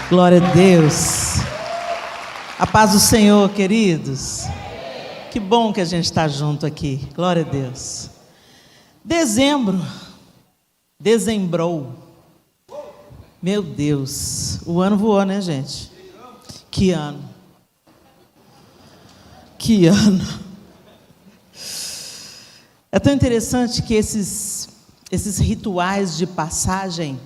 Glória a Deus. A paz do Senhor, queridos. Que bom que a gente está junto aqui. Glória a Deus. Dezembrou. Meu Deus. O ano voou, né, gente? Que ano. Que ano. É tão interessante que esses rituais de passagem,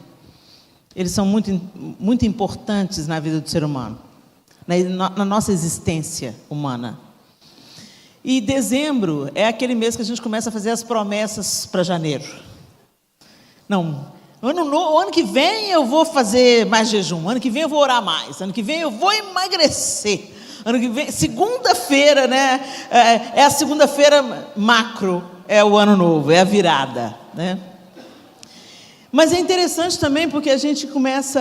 eles são muito importantes na vida do ser humano, na nossa existência humana. E dezembro é aquele mês que a gente começa a fazer as promessas para janeiro. Não, ano que vem eu vou fazer mais jejum, ano que vem eu vou orar mais, ano que vem eu vou emagrecer, ano que vem, segunda-feira, né? É a segunda-feira macro, é o ano novo, é a virada, né? Mas é interessante também porque a gente começa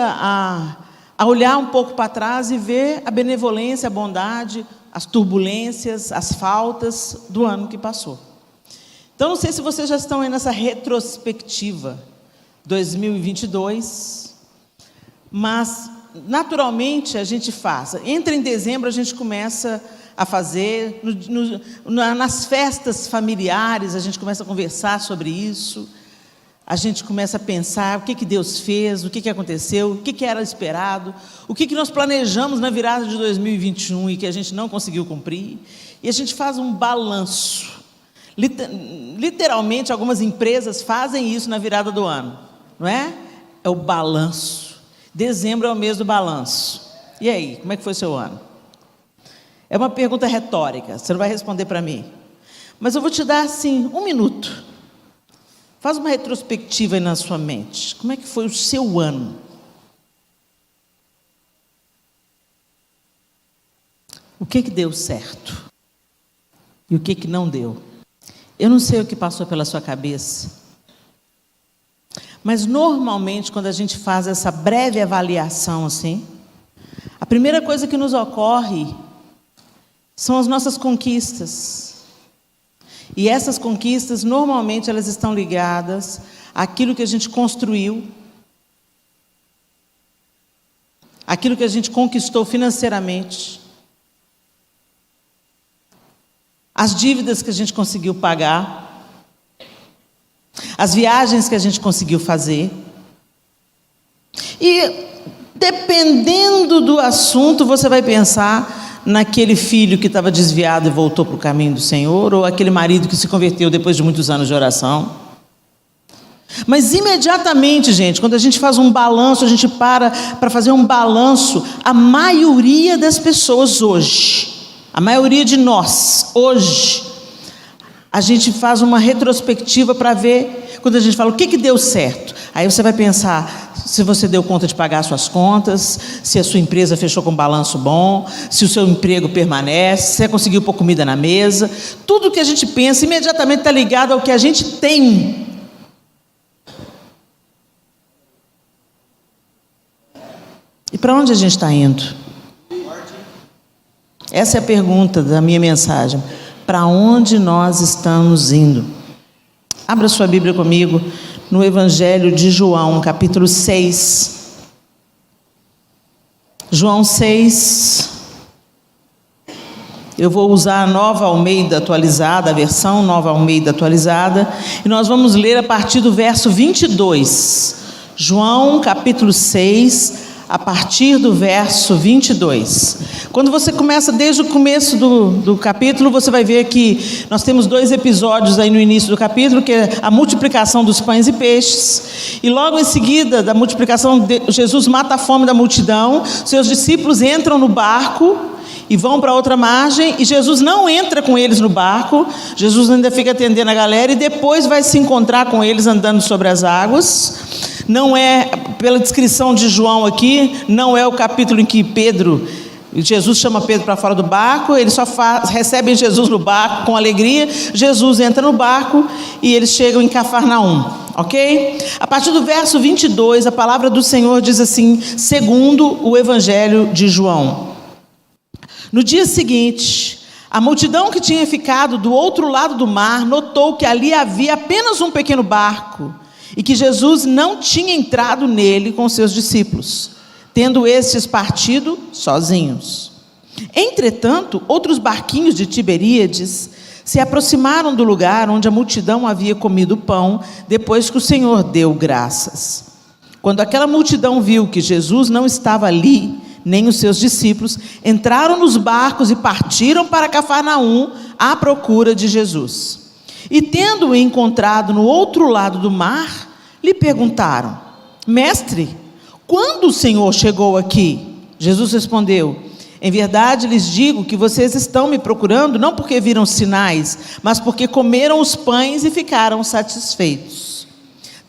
a olhar um pouco para trás e ver a benevolência, a bondade, as turbulências, as faltas do ano que passou. Então, não sei se vocês já estão aí nessa retrospectiva 2022, mas naturalmente a gente faz. Entra em dezembro, a gente começa a fazer, nas festas familiares, a gente começa a conversar sobre isso. A gente começa a pensar o que Deus fez, o que aconteceu, o que era esperado, o que nós planejamos na virada de 2021 e que a gente não conseguiu cumprir. E a gente faz um balanço. Literalmente, algumas empresas fazem isso na virada do ano, não é? É o balanço. Dezembro é o mês do balanço. E aí, como é que foi o seu ano? É uma pergunta retórica, você não vai responder para mim. Mas eu vou te dar, assim, 1 minuto. Faz uma retrospectiva aí na sua mente. Como é que foi o seu ano? O que deu certo? E o que não deu? Eu não sei o que passou pela sua cabeça. Mas normalmente, quando a gente faz essa breve avaliação assim, a primeira coisa que nos ocorre são as nossas conquistas. E essas conquistas, normalmente, elas estão ligadas àquilo que a gente construiu, àquilo que a gente conquistou financeiramente, as dívidas que a gente conseguiu pagar, as viagens que a gente conseguiu fazer. E, dependendo do assunto, você vai pensar naquele filho que estava desviado e voltou para o caminho do Senhor, ou aquele marido que se converteu depois de muitos anos de oração. Mas imediatamente, gente, quando a gente faz um balanço, a gente para fazer um balanço, a maioria das pessoas hoje, a maioria de nós, hoje, a gente faz uma retrospectiva para ver, quando a gente fala o que deu certo, aí você vai pensar se você deu conta de pagar suas contas, se a sua empresa fechou com um balanço bom, se o seu emprego permanece, se você conseguiu pôr comida na mesa. Tudo que a gente pensa imediatamente está ligado ao que a gente tem. E para onde a gente está indo? Essa é a pergunta da minha mensagem. Para onde nós estamos indo? Abra sua Bíblia comigo no Evangelho de João, capítulo 6. João 6. Eu vou usar a Nova Almeida atualizada, a versão Nova Almeida atualizada, e nós vamos ler a partir do verso 22. João, capítulo 6, a partir do verso 22. Quando você começa desde o começo do capítulo, você vai ver que nós temos 2 episódios aí no início do capítulo, que é a multiplicação dos pães e peixes, e logo em seguida da multiplicação, Jesus mata a fome da multidão, seus discípulos entram no barco e vão para outra margem, e Jesus não entra com eles no barco, Jesus ainda fica atendendo a galera, e depois vai se encontrar com eles andando sobre as águas. Não é, pela descrição de João aqui, não é o capítulo em que Jesus chama Pedro para fora do barco, eles só recebem Jesus no barco com alegria, Jesus entra no barco e eles chegam em Cafarnaum, ok? A partir do verso 22, a palavra do Senhor diz assim, segundo o Evangelho de João. No dia seguinte, a multidão que tinha ficado do outro lado do mar notou que ali havia apenas um pequeno barco e que Jesus não tinha entrado nele com seus discípulos. tendo estes partido sozinhos. Entretanto, outros barquinhos de Tiberíades se aproximaram do lugar onde a multidão havia comido pão, depois que o Senhor deu graças. Quando aquela multidão viu que Jesus não estava ali, nem os seus discípulos, entraram nos barcos e partiram para Cafarnaum à procura de Jesus. E tendo-o encontrado no outro lado do mar, lhe perguntaram: Mestre, quando o Senhor chegou aqui? Jesus respondeu: Em verdade lhes digo que vocês estão me procurando não porque viram sinais, mas porque comeram os pães e ficaram satisfeitos.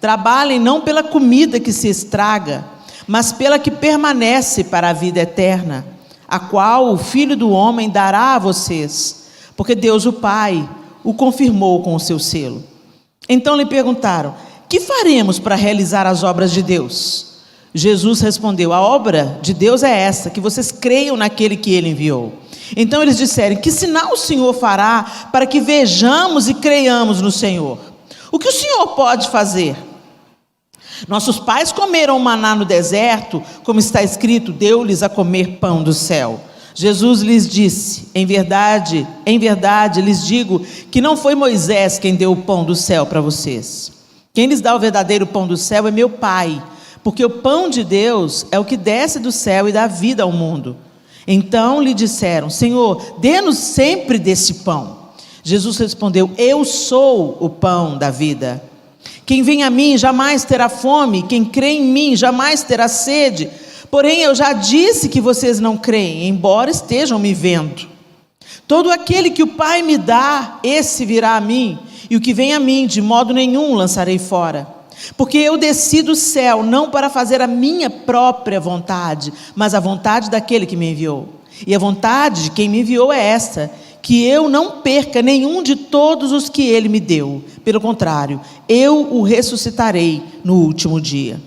Trabalhem não pela comida que se estraga, mas pela que permanece para a vida eterna, a qual o Filho do Homem dará a vocês, porque Deus o Pai o confirmou com o seu selo. Então lhe perguntaram: Que faremos para realizar as obras de Deus? Jesus respondeu: A obra de Deus é essa, que vocês creiam naquele que Ele enviou. Então eles disseram: Que sinal o Senhor fará para que vejamos e creiamos no Senhor? O que o Senhor pode fazer? Nossos pais comeram maná no deserto, como está escrito: deu-lhes a comer pão do céu. Jesus lhes disse: em verdade lhes digo que não foi Moisés quem deu o pão do céu para vocês. Quem lhes dá o verdadeiro pão do céu é meu Pai, porque o pão de Deus é o que desce do céu e dá vida ao mundo. Então lhe disseram: Senhor, dê-nos sempre desse pão. Jesus respondeu: Eu sou o pão da vida. Quem vem a mim jamais terá fome, quem crê em mim jamais terá sede. Porém eu já disse que vocês não creem, embora estejam me vendo. Todo aquele que o Pai me dá, esse virá a mim, e o que vem a mim, de modo nenhum lançarei fora. Porque eu desci do céu, não para fazer a minha própria vontade, mas a vontade daquele que me enviou. E a vontade de quem me enviou é esta: que eu não perca nenhum de todos os que ele me deu. Pelo contrário, eu o ressuscitarei no último dia.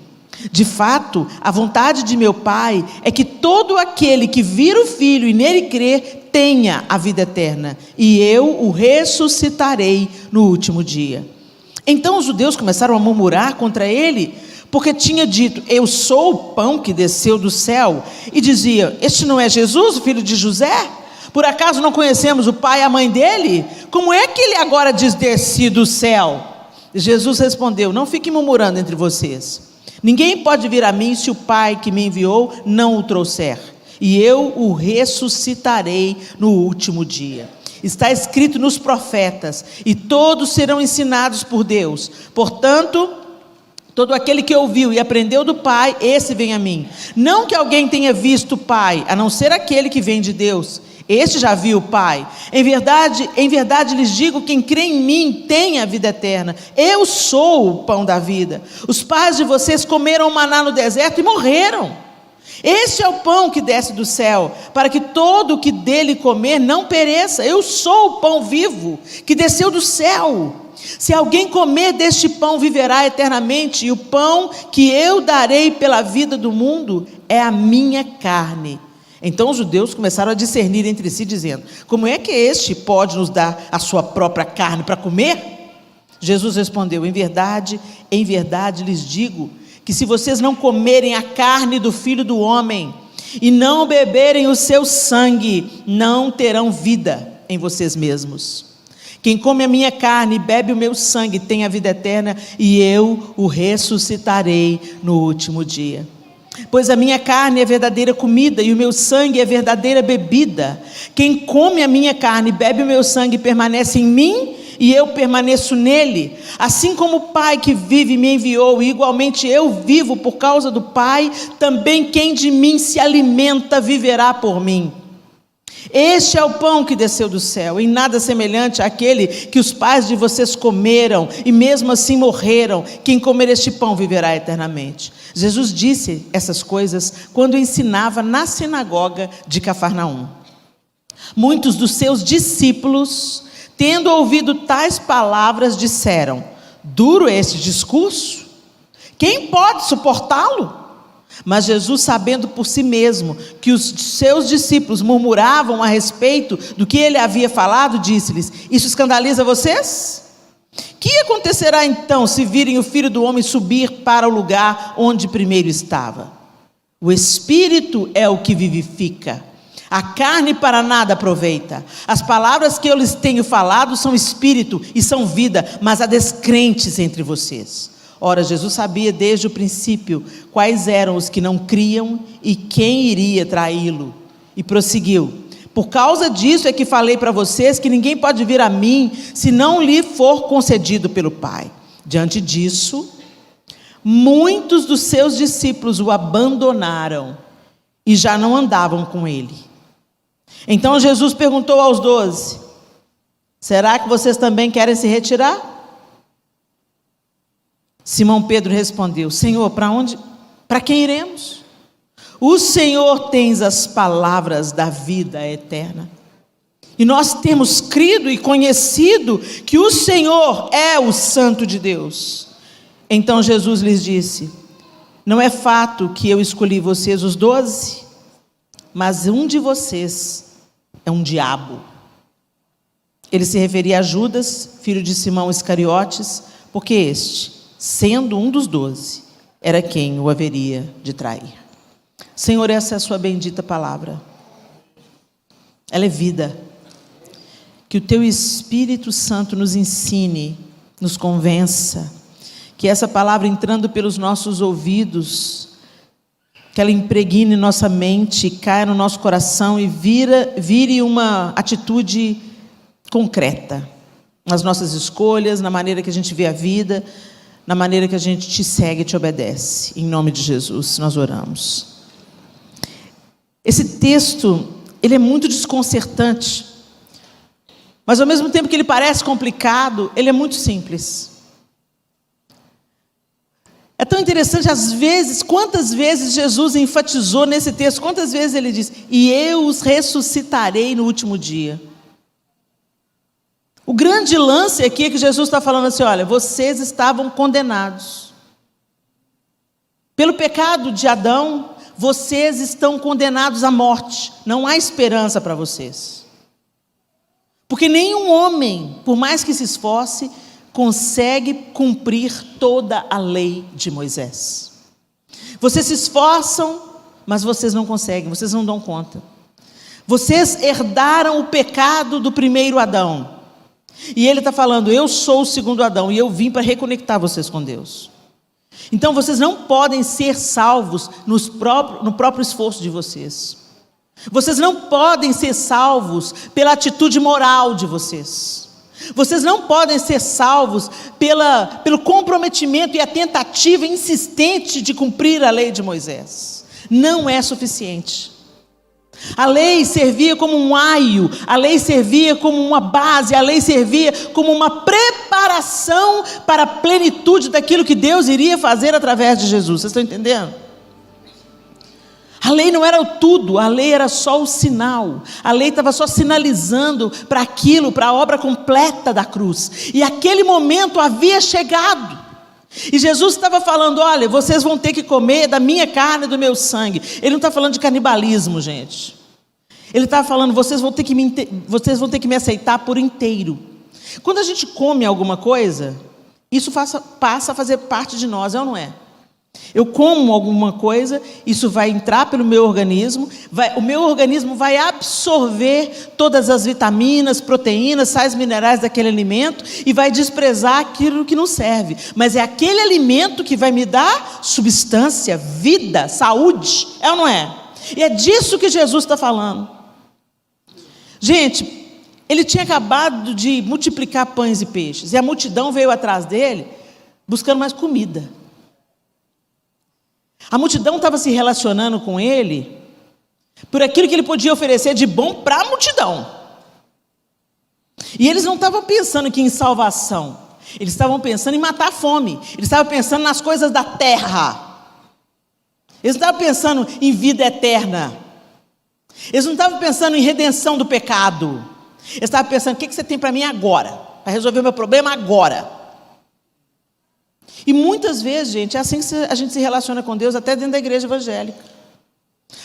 De fato, a vontade de meu Pai é que todo aquele que vir o Filho e nele crer, tenha a vida eterna, e eu o ressuscitarei no último dia. Então os judeus começaram a murmurar contra ele, porque tinha dito: Eu sou o pão que desceu do céu. E dizia: Este não é Jesus, o filho de José? Por acaso não conhecemos o pai e a mãe dele? Como é que ele agora diz: desci do céu? Jesus respondeu: Não fiquem murmurando entre vocês. Ninguém pode vir a mim se o Pai que me enviou não o trouxer, e eu o ressuscitarei no último dia. Está escrito nos profetas: e todos serão ensinados por Deus. Portanto, todo aquele que ouviu e aprendeu do Pai, esse vem a mim. Não que alguém tenha visto o Pai, a não ser aquele que vem de Deus. Este já viu o Pai. Em verdade lhes digo: quem crê em mim tem a vida eterna. Eu sou o pão da vida. Os pais de vocês comeram maná no deserto e morreram. Este é o pão que desce do céu, para que todo o que dele comer não pereça. Eu sou o pão vivo que desceu do céu. Se alguém comer deste pão, viverá eternamente. E o pão que eu darei pela vida do mundo é a minha carne. Então os judeus começaram a discernir entre si, dizendo: Como é que este pode nos dar a sua própria carne para comer? Jesus respondeu: Em verdade lhes digo que se vocês não comerem a carne do Filho do Homem e não beberem o seu sangue, não terão vida em vocês mesmos. Quem come a minha carne e bebe o meu sangue tem a vida eterna, e eu o ressuscitarei no último dia. Pois a minha carne é verdadeira comida e o meu sangue é verdadeira bebida. Quem come a minha carne e bebe o meu sangue permanece em mim e eu permaneço nele. Assim como o Pai que vive me enviou, e igualmente eu vivo por causa do Pai, também quem de mim se alimenta viverá por mim. Este é o pão que desceu do céu, em nada semelhante àquele que os pais de vocês comeram e mesmo assim morreram. Quem comer este pão viverá eternamente. Jesus disse essas coisas quando ensinava na sinagoga de Cafarnaum. Muitos dos seus discípulos, tendo ouvido tais palavras, disseram: Duro este discurso? Quem pode suportá-lo? Mas Jesus, sabendo por si mesmo que os seus discípulos murmuravam a respeito do que ele havia falado, disse-lhes: Isso escandaliza vocês? Que acontecerá então se virem o Filho do Homem subir para o lugar onde primeiro estava? O Espírito é o que vivifica. A carne para nada aproveita. As palavras que eu lhes tenho falado são espírito e são vida, mas há descrentes entre vocês. Ora, Jesus sabia desde o princípio quais eram os que não criam e quem iria traí-lo. E prosseguiu: por causa disso é que falei para vocês que ninguém pode vir a mim se não lhe for concedido pelo Pai. Diante disso, muitos dos seus discípulos o abandonaram e já não andavam com ele. Então Jesus perguntou aos 12: será que vocês também querem se retirar? Simão Pedro respondeu: Senhor, para onde? Para quem iremos? O Senhor tens as palavras da vida eterna. E nós temos crido e conhecido que o Senhor é o Santo de Deus. Então Jesus lhes disse: não é fato que eu escolhi vocês os 12, mas um de vocês é um diabo. Ele se referia a Judas, filho de Simão Iscariotes, porque este, sendo um dos 12, era quem o haveria de trair. Senhor, essa é a sua bendita palavra. Ela é vida. Que o teu Espírito Santo nos ensine, nos convença, que essa palavra entrando pelos nossos ouvidos, que ela impregne nossa mente, caia no nosso coração e vire uma atitude concreta nas nossas escolhas, na maneira que a gente vê a vida, na maneira que a gente te segue e te obedece. Em nome de Jesus, nós oramos. Esse texto, ele é muito desconcertante, mas ao mesmo tempo que ele parece complicado, ele é muito simples. É tão interessante, às vezes, quantas vezes Jesus enfatizou nesse texto, quantas vezes ele diz: e eu os ressuscitarei no último dia. O grande lance aqui é que Jesus está falando assim: olha, vocês estavam condenados. Pelo pecado de Adão, vocês estão condenados à morte. Não há esperança para vocês. Porque nenhum homem, por mais que se esforce, consegue cumprir toda a lei de Moisés. Vocês se esforçam, mas vocês não conseguem, vocês não dão conta. Vocês herdaram o pecado do primeiro Adão. E ele está falando: eu sou o segundo Adão e eu vim para reconectar vocês com Deus. Então vocês não podem ser salvos no próprio esforço de vocês. Vocês não podem ser salvos pela atitude moral de vocês. Vocês não podem ser salvos pelo comprometimento e a tentativa insistente de cumprir a lei de Moisés. Não é suficiente. A lei servia como um aio, a lei servia como uma base, a lei servia como uma preparação para a plenitude daquilo que Deus iria fazer através de Jesus. Vocês estão entendendo? A lei não era o tudo, a lei era só o sinal. A lei estava só sinalizando para aquilo, para a obra completa da cruz. E aquele momento havia chegado. E Jesus estava falando: olha, vocês vão ter que comer da minha carne e do meu sangue. Ele não está falando de canibalismo, gente. Ele estava falando: vocês vão ter que me aceitar por inteiro. Quando a gente come alguma coisa, isso passa a fazer parte de nós, é ou não é? Eu como alguma coisa, isso vai entrar pelo meu organismo, o meu organismo vai absorver todas as vitaminas, proteínas, sais minerais daquele alimento e vai desprezar aquilo que não serve. Mas é aquele alimento que vai me dar substância, vida, saúde, é ou não é? E é disso que Jesus está falando. Gente, ele tinha acabado de multiplicar pães e peixes, e a multidão veio atrás dele buscando mais comida. A multidão estava se relacionando com ele por aquilo que ele podia oferecer de bom para a multidão. E eles não estavam pensando aqui em salvação, eles estavam pensando em matar a fome, eles estavam pensando nas coisas da terra, eles não estavam pensando em vida eterna, eles não estavam pensando em redenção do pecado, eles estavam pensando: o que você tem para mim agora, para resolver o meu problema agora. E muitas vezes, gente, é assim que a gente se relaciona com Deus, até dentro da igreja evangélica.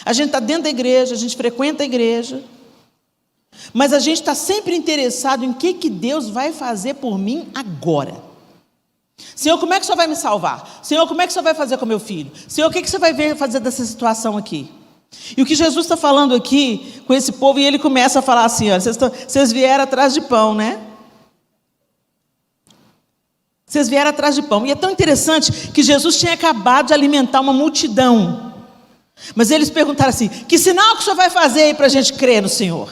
A gente está dentro da igreja, a gente frequenta a igreja, mas a gente está sempre interessado em que Deus vai fazer por mim agora. Senhor, como é que o Senhor vai me salvar? Senhor, como é que o Senhor vai fazer com meu filho? Senhor, o que você vai fazer dessa situação aqui? E o que Jesus está falando aqui com esse povo, e ele começa a falar assim, olha, vocês vieram atrás de pão, né? Vocês vieram atrás de pão. E é tão interessante que Jesus tinha acabado de alimentar uma multidão. Mas eles perguntaram assim, que sinal que o Senhor vai fazer aí para a gente crer no Senhor?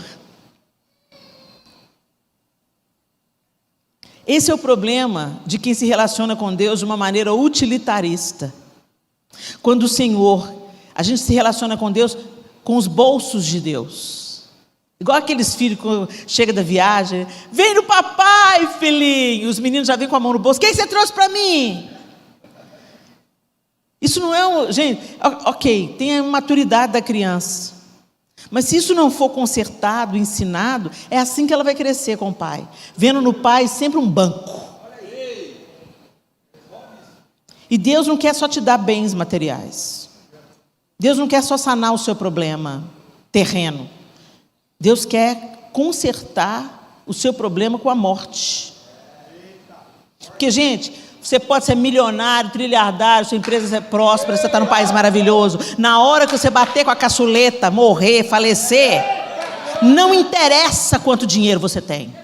Esse é o problema de quem se relaciona com Deus de uma maneira utilitarista. Quando o Senhor, a gente se relaciona com Deus com os bolsos de Deus. Igual aqueles filhos que chegam da viagem, vem no papai, filhinho. Os meninos já vêm com a mão no bolso, o que você trouxe para mim? Isso não é gente, ok, tem a maturidade da criança. Mas se isso não for consertado, ensinado, é assim que ela vai crescer com o pai. Vendo no pai sempre um banco. E Deus não quer só te dar bens materiais. Deus não quer só sanar o seu problema terreno. Deus quer consertar o seu problema com a morte. Porque, gente, você pode ser milionário, trilhardário, sua empresa é próspera, você está num país maravilhoso. Na hora que você bater com a caçuleta, morrer, falecer, não interessa quanto dinheiro você tem.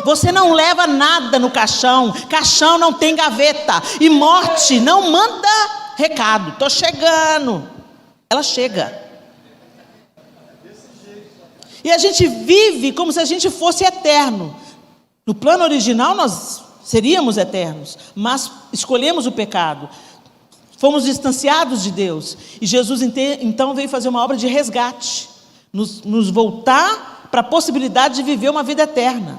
Você não leva nada no caixão. Caixão não tem gaveta. E morte não manda recado. Estou chegando. Ela chega. E a gente vive como se a gente fosse eterno. No plano original nós seríamos eternos, mas escolhemos o pecado, fomos distanciados de Deus, e Jesus então veio fazer uma obra de resgate, nos voltar para a possibilidade de viver uma vida eterna.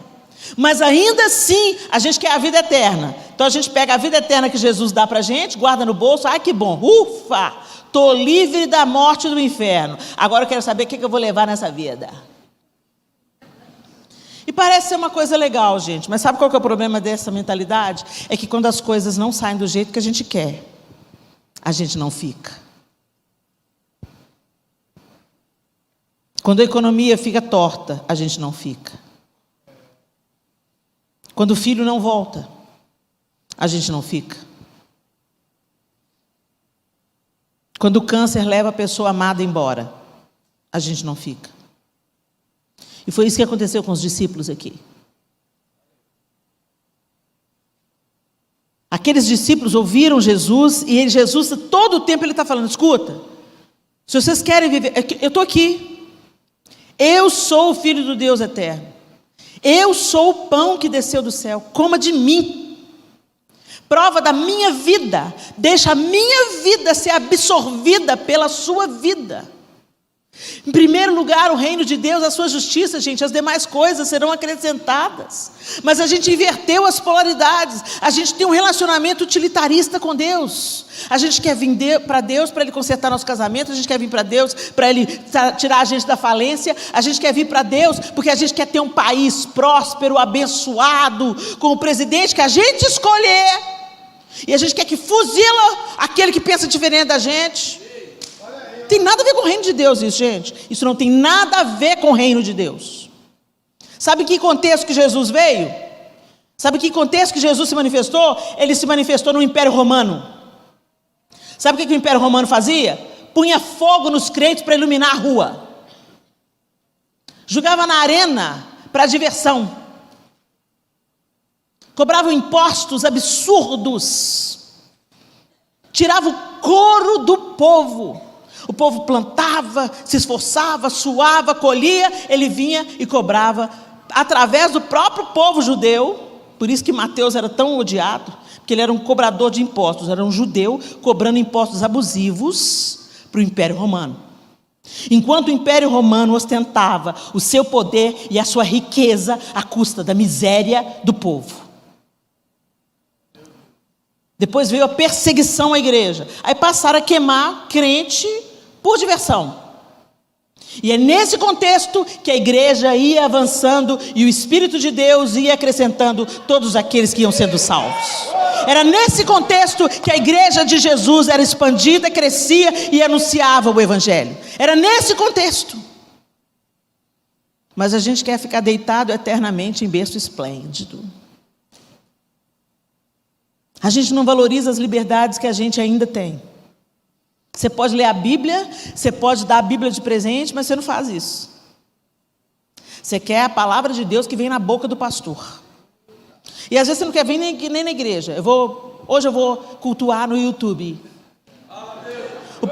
Mas ainda assim, a gente quer a vida eterna, então a gente pega a vida eterna que Jesus dá para a gente, guarda no bolso, ai que bom, ufa, estou livre da morte e do inferno, agora eu quero saber o que eu vou levar nessa vida. E parece ser uma coisa legal, gente, mas sabe qual que é o problema dessa mentalidade? É que quando as coisas não saem do jeito que a gente quer, a gente não fica. Quando a economia fica torta, a gente não fica. Quando o filho não volta, a gente não fica. Quando o câncer leva a pessoa amada embora, a gente não fica. E foi isso que aconteceu com os discípulos aqui. Aqueles discípulos ouviram Jesus, e Jesus, todo o tempo ele está falando, escuta, se vocês querem viver, eu estou aqui, eu sou o Filho do Deus eterno, eu sou o pão que desceu do céu, coma de mim, prova da minha vida, deixa a minha vida ser absorvida pela sua vida. Em primeiro lugar, o reino de Deus, a sua justiça, gente, as demais coisas serão acrescentadas. Mas a gente inverteu as polaridades. A gente tem um relacionamento utilitarista com Deus. A gente quer vir para Deus para Ele consertar nosso casamento. A gente quer vir para Deus para Ele tirar a gente da falência. A gente quer vir para Deus porque a gente quer ter um país próspero, abençoado, com o presidente que a gente escolher. E a gente quer que fuzila aquele que pensa diferente da gente. Tem nada a ver com o reino de Deus isso, gente. Isso não tem nada a ver com o reino de Deus. Sabe em que contexto que Jesus veio? Sabe em que contexto que Jesus se manifestou? Ele se manifestou no Império Romano. Sabe o que o Império Romano fazia? Punha fogo nos crentes para iluminar a rua. Jogava na arena para diversão. Cobravam impostos absurdos. Tirava o couro do povo. O povo plantava, se esforçava, suava, colhia, ele vinha e cobrava, através do próprio povo judeu. Por isso que Mateus era tão odiado, porque ele era um cobrador de impostos, era um judeu cobrando impostos abusivos para o Império Romano. Enquanto o Império Romano ostentava o seu poder e a sua riqueza à custa da miséria do povo. Depois veio a perseguição à igreja, aí passaram a queimar crente por diversão. E é nesse contexto que a igreja ia avançando e o Espírito de Deus ia acrescentando todos aqueles que iam sendo salvos. Era nesse contexto que a igreja de Jesus era expandida, crescia e anunciava o Evangelho. Era nesse contexto. Mas a gente quer ficar deitado eternamente em berço esplêndido. A gente não valoriza as liberdades que a gente ainda tem. Você pode ler a Bíblia, você pode dar a Bíblia de presente, mas você não faz isso. Você quer a palavra de Deus que vem na boca do pastor. E às vezes você não quer vir nem na igreja. Hoje eu vou cultuar no YouTube. O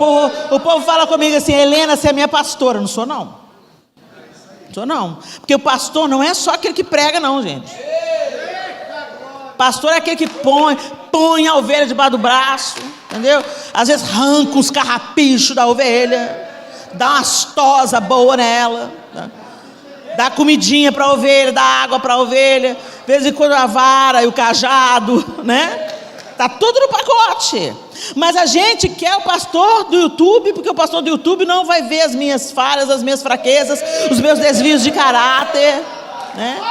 povo fala comigo assim: Helena, você é minha pastora. Não sou não. Sou não. Porque o pastor não é só aquele que prega não, gente. Pastor é aquele que põe a ovelha debaixo do braço, entendeu? Às vezes arranca os carrapichos da ovelha, dá umas tosas boas nela, né? Dá comidinha para a ovelha, dá água para a ovelha, de vez em quando a vara e o cajado, né? Tá tudo no pacote. Mas a gente quer o pastor do YouTube, porque o pastor do YouTube não vai ver as minhas falhas, as minhas fraquezas, os meus desvios de caráter, né?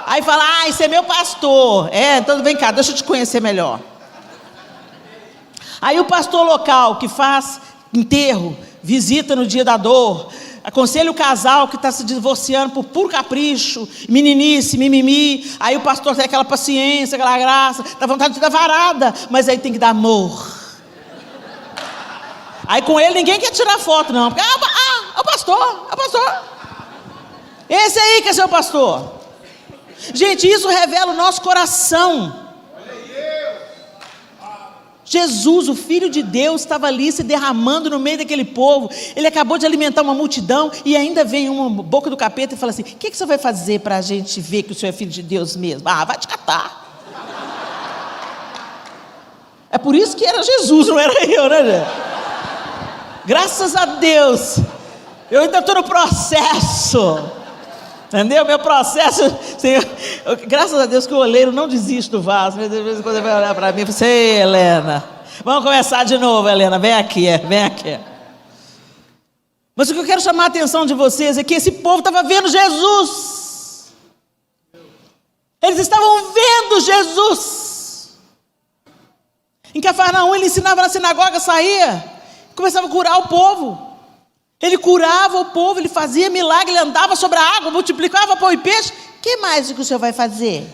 Aí fala: esse é meu pastor. Então vem cá, deixa eu te conhecer melhor. Aí o pastor local que faz enterro, visita no dia da dor, aconselha o casal que está se divorciando por puro capricho, meninice, mimimi. Aí o pastor tem aquela paciência, aquela graça, dá vontade de dar varada, mas aí tem que dar amor. Aí com ele ninguém quer tirar foto não, porque é o pastor. Esse aí que é seu pastor. Gente, isso revela o nosso coração. Jesus, o Filho de Deus, estava ali se derramando no meio daquele povo. Ele acabou de alimentar uma multidão e ainda vem uma boca do capeta e fala assim: o que você vai fazer para a gente ver que o Senhor é Filho de Deus mesmo? Vai te catar. É por isso que era Jesus, não era eu, né, gente? Graças a Deus, eu ainda estou no processo. Entendeu? Meu processo, Senhor, graças a Deus que o oleiro não desiste do vaso. De vez em quando ele vai olhar para mim e fala assim: ei, Helena, vamos começar de novo, Helena, vem aqui. Mas o que eu quero chamar a atenção de vocês é que esse povo estava vendo Jesus. Eles estavam vendo Jesus. Em Cafarnaum ele ensinava na sinagoga, saía, começava a curar o povo. Ele curava o povo, ele fazia milagre, ele andava sobre a água, multiplicava pão e peixe. O que mais que o Senhor vai fazer?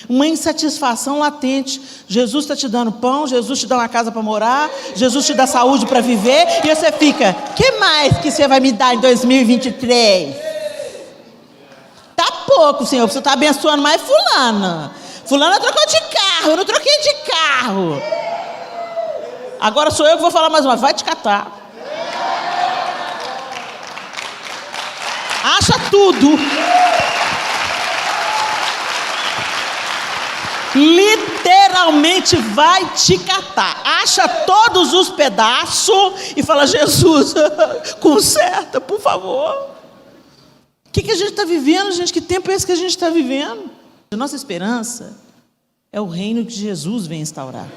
Uma insatisfação latente. Jesus está te dando pão, Jesus te dá uma casa para morar, Jesus te dá saúde para viver, e você fica: o que mais que o Senhor vai me dar em 2023? Tá pouco, Senhor, você está abençoando mais fulana. Fulana trocou de carro, eu não troquei de carro. Agora sou eu que vou falar mais uma vez: vai te catar. Acha tudo. Literalmente vai te catar. Acha todos os pedaços e fala: Jesus, conserta, por favor. O que a gente está vivendo, gente? Que tempo é esse que a gente está vivendo? A nossa esperança é o reino que Jesus vem instaurar.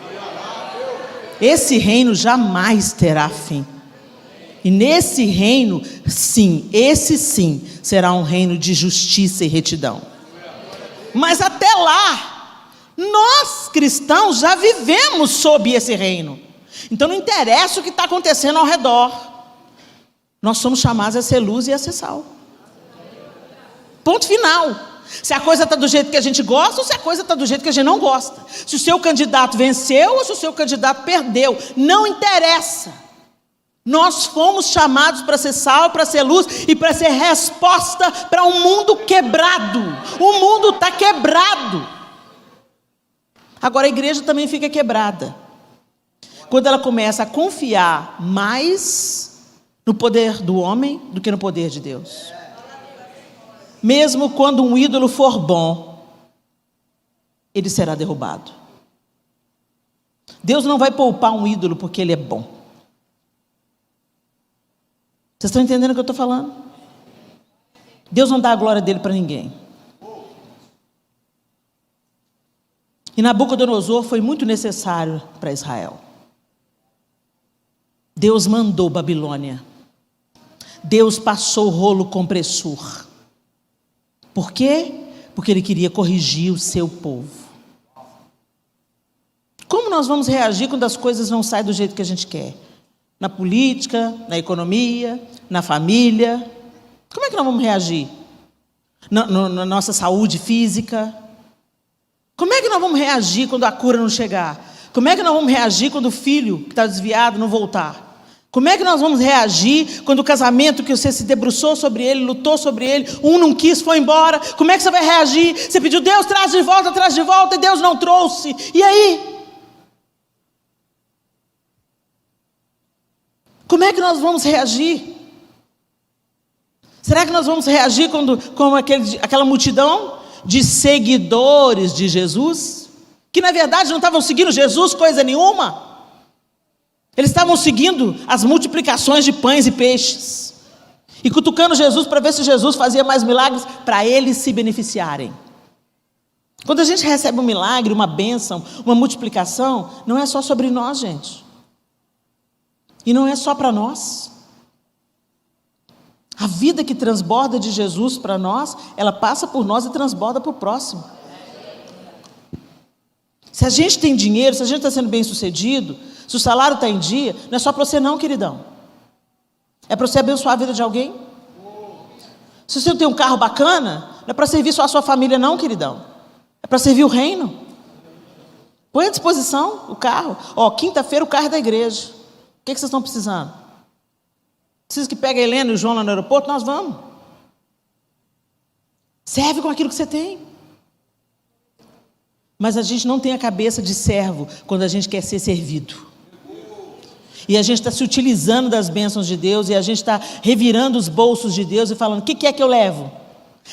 Esse reino jamais terá fim. E nesse reino, sim, esse sim, será um reino de justiça e retidão. Mas até lá, nós cristãos já vivemos sob esse reino. Então não interessa o que está acontecendo ao redor. Nós somos chamados a ser luz e a ser sal. Ponto final. Se a coisa está do jeito que a gente gosta ou se a coisa está do jeito que a gente não gosta. Se o seu candidato venceu ou se o seu candidato perdeu. Não interessa. Nós fomos chamados para ser sal, para ser luz e para ser resposta para um mundo quebrado. O mundo está quebrado. Agora a igreja também fica quebrada quando ela começa a confiar mais no poder do homem do que no poder de Deus. Mesmo quando um ídolo for bom, ele será derrubado. Deus não vai poupar um ídolo porque ele é bom. Vocês estão entendendo o que eu estou falando? Deus não dá a glória dele para ninguém. E Nabucodonosor foi muito necessário para Israel. Deus mandou Babilônia. Deus passou o rolo compressor. Por quê? Porque ele queria corrigir o seu povo. Como nós vamos reagir quando as coisas não saem do jeito que a gente quer? Na política, na economia, na família. Como é que nós vamos reagir? Na nossa saúde física. Como é que nós vamos reagir quando a cura não chegar? Como é que nós vamos reagir quando o filho que está desviado não voltar? Como é que nós vamos reagir quando o casamento que você se debruçou sobre ele, lutou sobre ele, um não quis, foi embora? Como é que você vai reagir? Você pediu, Deus, traz de volta, e Deus não trouxe. E aí? Como é que nós vamos reagir? Será que nós vamos reagir como aquela multidão de seguidores de Jesus? Que na verdade não estavam seguindo Jesus coisa nenhuma. Eles estavam seguindo as multiplicações de pães e peixes. E cutucando Jesus para ver se Jesus fazia mais milagres para eles se beneficiarem. Quando a gente recebe um milagre, uma bênção, uma multiplicação, não é só sobre nós, gente. E não é só para nós. A vida que transborda de Jesus para nós, ela passa por nós e transborda para o próximo. Se a gente tem dinheiro, se a gente está sendo bem sucedido, se o salário está em dia, não é só para você não, queridão. É para você abençoar a vida de alguém. Se você tem um carro bacana, não é para servir só a sua família não, queridão. É para servir o reino. Põe à disposição o carro. Quinta-feira o carro é da igreja. O que vocês estão precisando? Precisa que pegue a Helena e o João lá no aeroporto? Nós vamos. Serve com aquilo que você tem. Mas a gente não tem a cabeça de servo quando a gente quer ser servido. E a gente está se utilizando das bênçãos de Deus, e a gente está revirando os bolsos de Deus e falando, o que é que eu levo?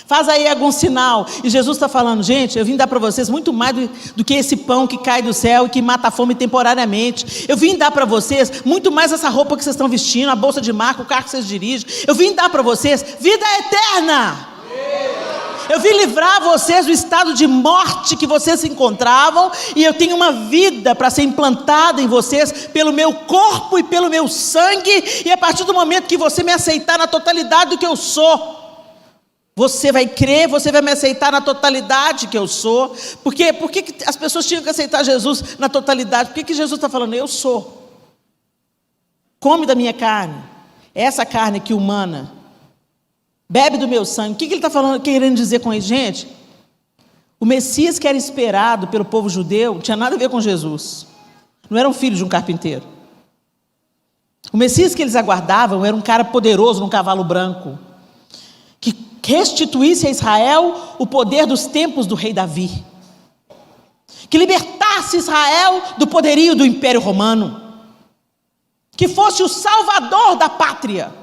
Faz aí algum sinal. E Jesus está falando, gente, eu vim dar para vocês muito mais do que esse pão que cai do céu e que mata a fome temporariamente. Eu vim dar para vocês muito mais essa roupa que vocês estão vestindo, a bolsa de marca, o carro que vocês dirigem. Eu vim dar para vocês vida eterna. Eu vim livrar vocês do estado de morte que vocês se encontravam, e eu tenho uma vida para ser implantada em vocês pelo meu corpo e pelo meu sangue, e a partir do momento que você me aceitar na totalidade do que eu sou, você vai crer, você vai me aceitar na totalidade que eu sou. Por que as pessoas tinham que aceitar Jesus na totalidade? Por que Jesus está falando, eu sou? Come da minha carne, essa carne aqui humana, bebe do meu sangue. O que ele está falando, querendo dizer com isso? Gente, o Messias que era esperado pelo povo judeu não tinha nada a ver com Jesus. Não era um filho de um carpinteiro. O Messias que eles aguardavam era um cara poderoso num cavalo branco, que restituísse a Israel o poder dos tempos do rei Davi, que libertasse Israel do poderio do Império Romano, que fosse o salvador da pátria.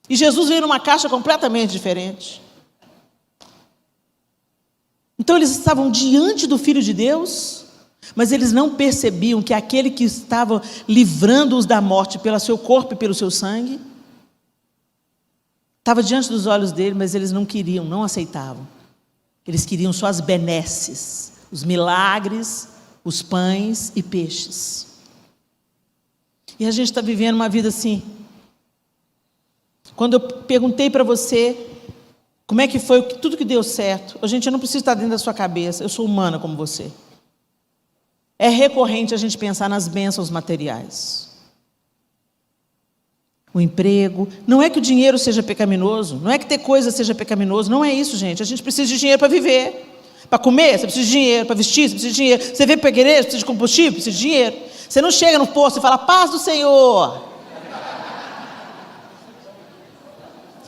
E Jesus veio numa caixa completamente diferente. Então eles estavam diante do Filho de Deus, mas eles não percebiam que aquele que estava livrando-os da morte pelo seu corpo e pelo seu sangue, estava diante dos olhos dele, mas eles não queriam, não aceitavam. Eles queriam só as benesses, os milagres, os pães e peixes. E a gente está vivendo uma vida assim. Quando eu perguntei para você como é que foi tudo que deu certo, gente, eu não preciso estar dentro da sua cabeça, eu sou humana como você. É recorrente a gente pensar nas bênçãos materiais. O emprego, não é que o dinheiro seja pecaminoso, não é que ter coisa seja pecaminoso, não é isso, gente. A gente precisa de dinheiro para viver, para comer, você precisa de dinheiro, para vestir, você precisa de dinheiro. Você veio para a igreja, precisa de combustível, precisa de dinheiro. Você não chega no posto e fala, paz do Senhor.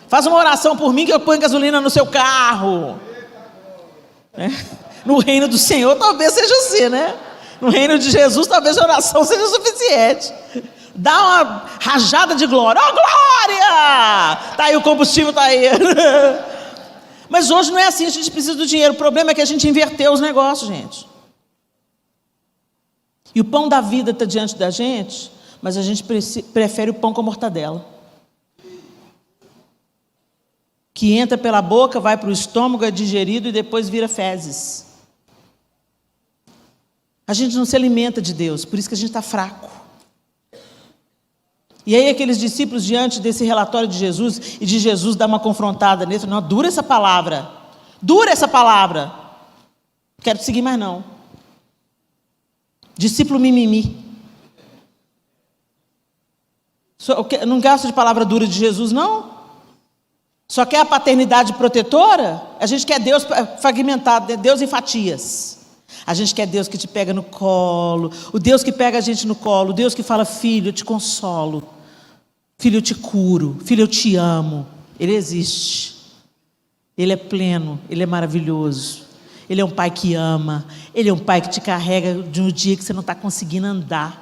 Faz uma oração por mim que eu ponho gasolina no seu carro. No reino do Senhor talvez seja assim, né? No reino de Jesus talvez a oração seja suficiente. Dá uma rajada de glória. Oh, glória! Está aí o combustível, está aí. Mas hoje não é assim, a gente precisa do dinheiro. O problema é que a gente inverteu os negócios, gente. E o pão da vida está diante da gente, mas a gente prefere o pão com mortadela. Que entra pela boca, vai para o estômago, é digerido e depois vira fezes. A gente não se alimenta de Deus, por isso que a gente está fraco. E aí aqueles discípulos, diante desse relatório de Jesus, e de Jesus dar uma confrontada nele, não, dura essa palavra, não quero seguir mais não. Discípulo mimimi. Não gosta de palavra dura de Jesus, não? Só quer a paternidade protetora? A gente quer Deus fragmentado, Deus em fatias. A gente quer Deus que te pega no colo, o Deus que pega a gente no colo, o Deus que fala: filho, eu te consolo, filho, eu te curo, filho, eu te amo. Ele existe, Ele é pleno, Ele é maravilhoso, Ele é um pai que ama, Ele é um pai que te carrega de um dia que você não está conseguindo andar.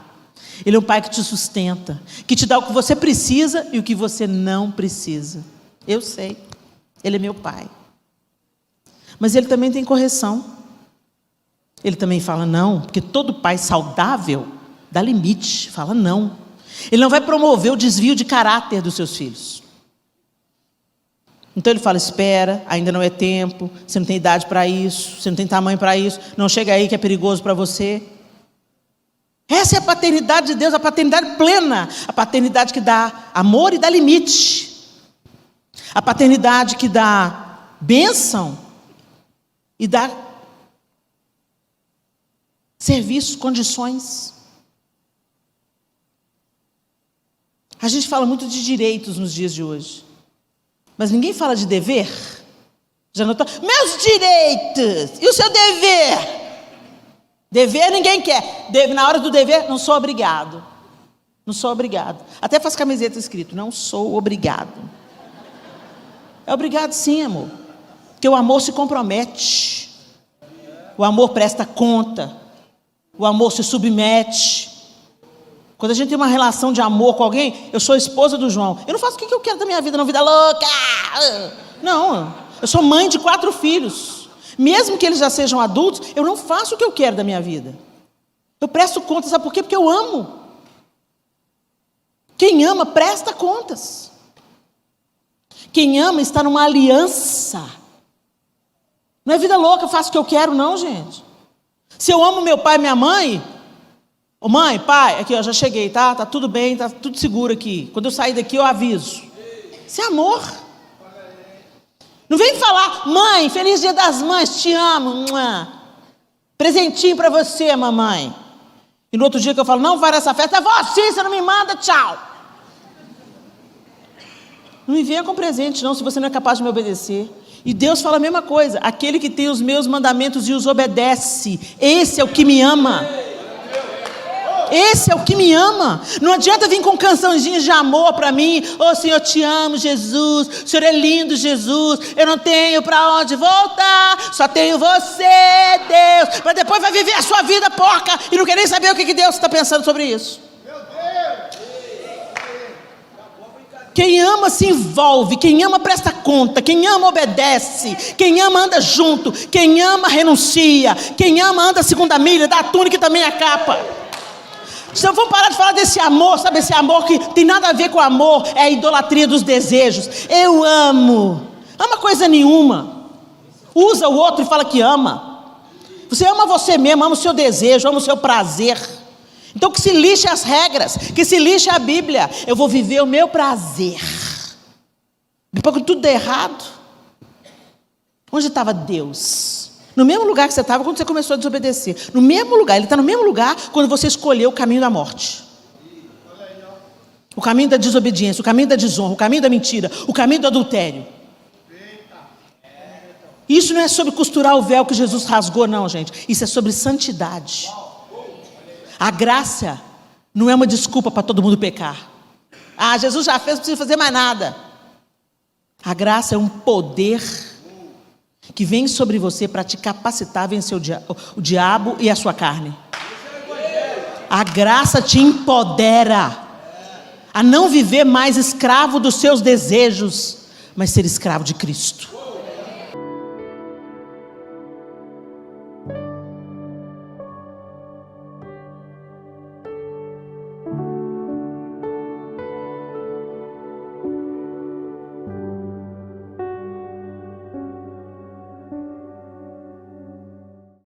Ele é um pai que te sustenta, que te dá o que você precisa e o que você não precisa. Eu sei, Ele é meu pai. Mas Ele também tem correção. Ele também fala não, porque todo pai saudável dá limite, fala não. Ele não vai promover o desvio de caráter dos seus filhos. Então ele fala: espera, ainda não é tempo, você não tem idade para isso, você não tem tamanho para isso, não chega aí que é perigoso para você. Essa é a paternidade de Deus, a paternidade plena, a paternidade que dá amor e dá limite, a paternidade que dá bênção e dá serviço, condições. A gente fala muito de direitos nos dias de hoje, mas ninguém fala de dever. Já notou? Meus direitos e o seu dever. Dever ninguém quer. Na hora do dever, não sou obrigado. Não sou obrigado. Até faz camiseta escrito: não sou obrigado. É obrigado sim, amor. Porque o amor se compromete. O amor presta conta. O amor se submete. Quando a gente tem uma relação de amor com alguém, eu sou a esposa do João, eu não faço o que eu quero da minha vida, não, vida louca. Não, eu sou mãe de 4 filhos. Mesmo que eles já sejam adultos, eu não faço o que eu quero da minha vida. Eu presto contas, sabe por quê? Porque eu amo. Quem ama presta contas. Quem ama está numa aliança. Não é vida louca, eu faço o que eu quero, não, gente. Se eu amo meu pai e minha mãe, ô mãe, pai, aqui ó, já cheguei, tá? Tá tudo bem, tá tudo seguro aqui. Quando eu sair daqui eu aviso. Isso é amor. Não vem falar: mãe, feliz dia das mães, te amo. Presentinho para você, mamãe. E no outro dia que eu falo: não vai nessa festa, eu vou sim, você não me manda, tchau. Não me venha com presente não, se você não é capaz de me obedecer. E Deus fala a mesma coisa: aquele que tem os meus mandamentos e os obedece, esse é o que me ama. Esse é o que me ama. Não adianta vir com cançãozinhas de amor para mim: ô Senhor, eu te amo, Jesus, o Senhor é lindo, Jesus, eu não tenho para onde voltar, só tenho você, Deus. Mas depois vai viver a sua vida porca e não quer nem saber o que Deus está pensando sobre isso. Quem ama se envolve, quem ama presta conta, quem ama obedece, quem ama anda junto, quem ama renuncia, quem ama anda a segunda milha, dá a túnica e também a capa. Então vamos parar de falar desse amor, sabe, esse amor que tem nada a ver com amor, é a idolatria dos desejos. Eu amo, ama coisa nenhuma, usa o outro e fala que ama. Você ama você mesmo, ama o seu desejo, ama o seu prazer. Então que se lixe as regras, que se lixe a Bíblia. Eu vou viver o meu prazer. Depois que tudo der errado, onde estava Deus? No mesmo lugar que você estava quando você começou a desobedecer. No mesmo lugar, Ele está no mesmo lugar quando você escolheu o caminho da morte. O caminho da desobediência, o caminho da desonra, o caminho da mentira, o caminho do adultério. Isso não é sobre costurar o véu que Jesus rasgou, não, gente. Isso é sobre santidade. A graça não é uma desculpa para todo mundo pecar. Ah, Jesus já fez, não precisa fazer mais nada. A graça é um poder que vem sobre você para te capacitar a vencer o diabo e a sua carne. A graça te empodera a não viver mais escravo dos seus desejos, mas ser escravo de Cristo.